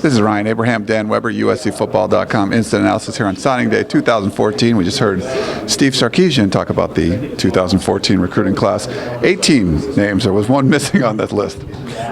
This is Ryan Abraham, Dan Weber, USCFootball.com. Instant analysis here on signing day 2014. We just heard Steve Sarkisian talk about the 2014 recruiting class. 18 names. There was one missing on that list.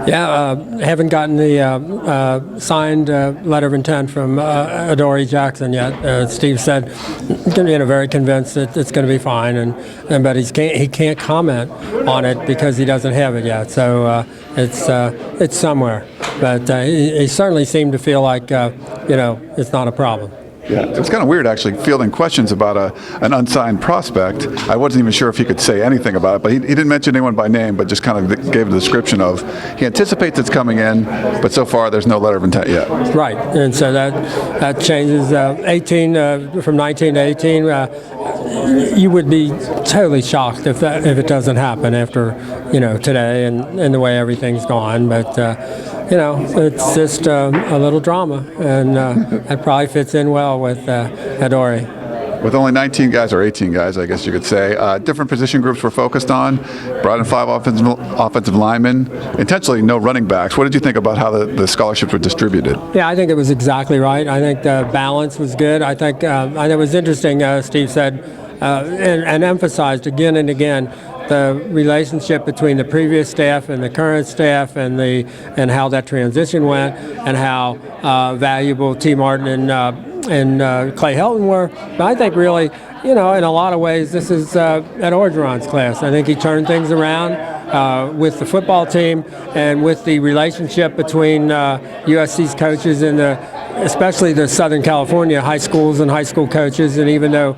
Yeah, haven't gotten the signed letter of intent from Adoree Jackson yet. Steve said he's going to be very convinced that it's going to be fine, but he can't comment on it because he doesn't have it yet. So it's somewhere. But he certainly seemed to feel like, it's not a problem. Yeah, it's kind of weird actually fielding questions about an unsigned prospect. I wasn't even sure if he could say anything about it, but he didn't mention anyone by name, but just kind of gave a description of he anticipates it's coming in, but so far there's no letter of intent yet. Right, and so that changes 18 from 19 to 18. You would be totally shocked if it doesn't happen after today and the way everything's gone, but. It's just a little drama, and that probably fits in well with Adoree. With only 19 guys, or 18 guys, I guess you could say, different position groups were focused on, brought in 5 offensive linemen, intentionally no running backs. What did you think about how the scholarships were distributed? Yeah, I think it was exactly right. I think the balance was good. I think it was interesting, Steve said, and emphasized again and again, the relationship between the previous staff and the current staff and how that transition went and how valuable T. Martin and Clay Helton were. But I think really, in a lot of ways, this is Ed Orgeron's class. I think he turned things around with the football team and with the relationship between USC's coaches and especially the Southern California high schools and high school coaches, and even though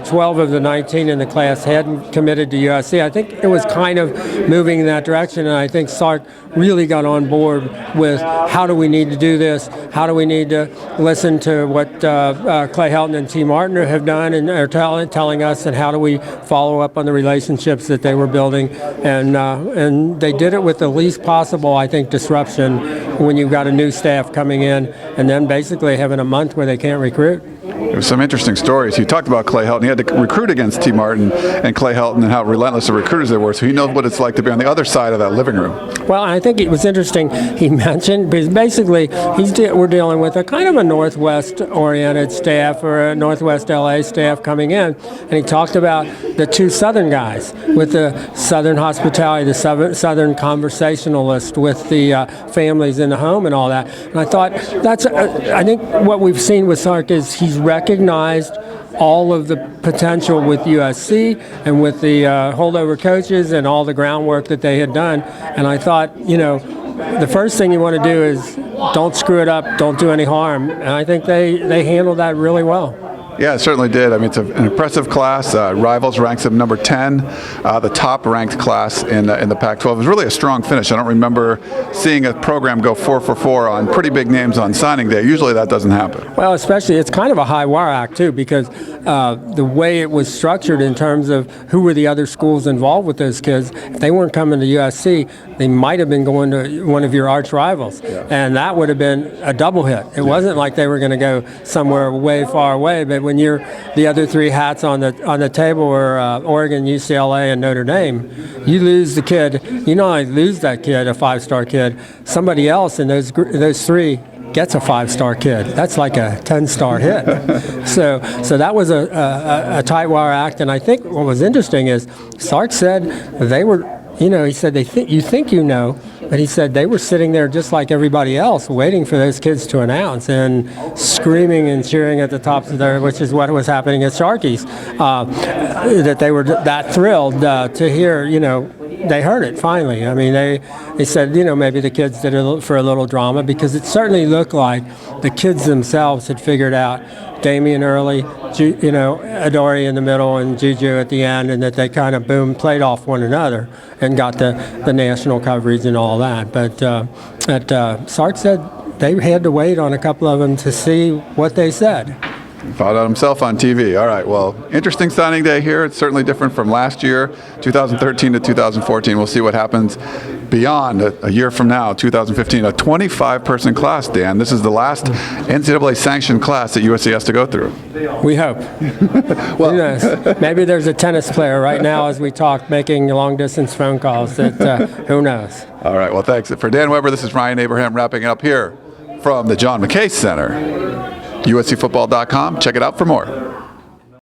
12 of the 19 in the class hadn't committed to USC, I think it was kind of moving in that direction, and I think Sark really got on board with how do we need to do this, how do we need to listen to what Clay Helton and T. Martin have done and are telling us, and how do we follow up on the relationships that they were building, and they did it with the least possible, I think, disruption when you've got a new staff coming in and then basically having a month where they can't recruit. There's some interesting stories. He talked about Clay Helton. He had to recruit against T. Martin and Clay Helton and how relentless the recruiters they were, so he knows what it's like to be on the other side of that living room. Well, I think it was interesting he mentioned, because basically we're dealing with a kind of a Northwest-oriented staff or a Northwest LA staff coming in, and he talked about the 2 Southern guys with the Southern hospitality, the Southern conversationalist with the families in the home and all that. And I thought I think what we've seen with Sark is he's recognized all of the potential with USC and with the holdover coaches and all the groundwork that they had done. And I thought, the first thing you want to do is don't screw it up, don't do any harm. And I think they handled that really well. Yeah, it certainly did. I mean, it's an impressive class. Rivals ranks them number 10, the top-ranked class in the Pac-12. It was really a strong finish. I don't remember seeing a program go 4 for 4 on pretty big names on signing day. Usually that doesn't happen. Well, especially, it's kind of a high-wire act, too, because the way it was structured in terms of who were the other schools involved with those kids, if they weren't coming to USC, they might have been going to one of your arch rivals. Yeah. And that would have been a double hit. It wasn't like they were going to go somewhere way far away, but when you're the other 3 hats on the table were Oregon, UCLA, and Notre Dame, you lose the kid. You not only lose that kid, a 5-star kid, somebody else in those 3 gets a 5-star kid. That's like a 10-star hit. So that was a tight wire act. And I think what was interesting is Sark said they were, he said but he said they were sitting there just like everybody else, waiting for those kids to announce and screaming and cheering at the tops of which is what was happening at Sharky's, that they were that thrilled to hear, they heard it finally. I mean, they said, maybe the kids did it for a little drama, because it certainly looked like the kids themselves had figured out Damian early, Adoree in the middle, and Juju at the end, and that they kind of played off one another and got the national coverage and all that. But Sark said they had to wait on a couple of them to see what they said. Found out himself on TV. All right, well, interesting signing day here. It's certainly different from last year, 2013 to 2014. We'll see what happens beyond a year from now, 2015. A 25-person class, Dan. This is the last NCAA-sanctioned class that USC has to go through. We hope. Well, who knows? Maybe there's a tennis player right now as we talk making long-distance phone calls. Who knows? All right, well, thanks. For Dan Weber, this is Ryan Abraham wrapping it up here From the John McKay Center, USCFootball.com. Check it out for more.